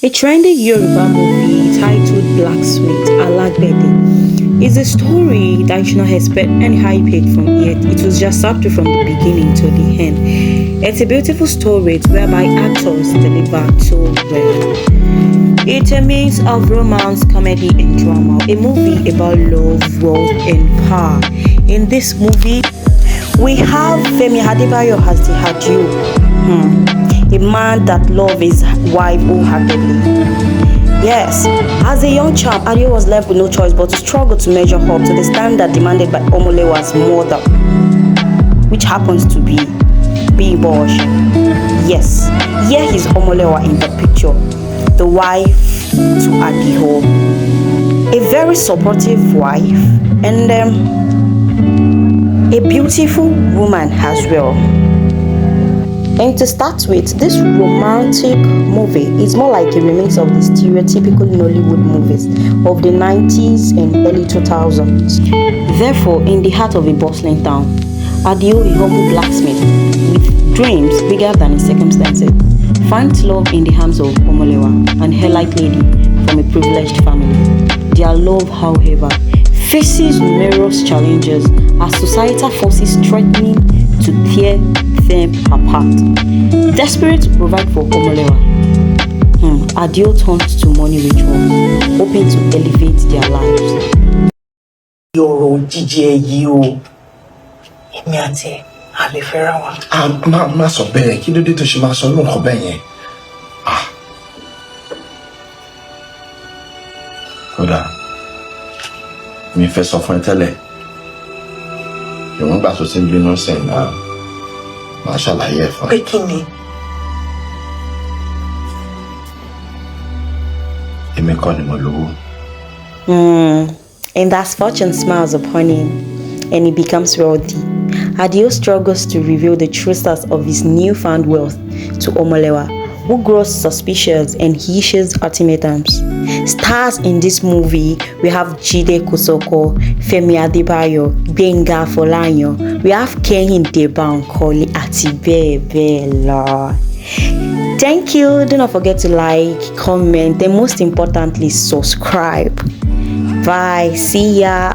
A trendy Yoruba movie titled Blacksmith Alagbede is a story that you should not expect any hype from it. It was just subtle from the beginning to the end. It's a beautiful story whereby actors deliver so well. It's a mix of romance, comedy, and drama. A movie about love, wealth, and power. In this movie, we have Femi Adebayo as the Hadio. A man that loves his wife wholeheartedly. Yes, as a young child, Adio was left with no choice but to struggle to measure up to the standard demanded by Omolewa's mother, which happens to be Bosh. Yes, here is Omolewa in the picture, the wife to Adio. A very supportive wife and a beautiful woman as well. And to start with, this romantic movie is more like a remix of the stereotypical Nollywood movies of the 90s and early 2000s. Therefore, in the heart of a bustling town, Adio, a humble blacksmith with dreams bigger than his circumstances, finds love in the arms of Omolewa, an elite lady from a privileged family. Their love, however, faces numerous challenges as societal forces threatening to tear them apart. Desperate to provide for Omolewa, Adio turns to money rituals, hoping to elevate their lives. Yoro jíjẹ yìí o, èmi àti a lè fẹ́ra wa. Má sọ bẹ́ẹ̀, kí ló dé tó ṣe máa sọ lóun kan bẹ́ẹ̀ yẹn? Kódà, mi fẹ́ sọ fún ẹ tẹ́lẹ̀, ìwọ̀n gbà tó ti ń bínú sẹ́yìn náà. Màá ṣàlàyé ẹ̀ fún ẹ. Pé kí ni? Èmi kọ́ ni mo lówó. And as fortune smiles upon him and he becomes wealthy, Adio struggles to reveal the true source of his newfound wealth to Omolewa, who grows suspicious and issues ultimatums. Stars in this movie, we have Jide Kosoko, Femi Adebayo, Benga Folanyo, we have Kenyin Debankole, Atibebela. Thank you. Do not forget to like, comment, and most importantly, subscribe. Bye. See ya.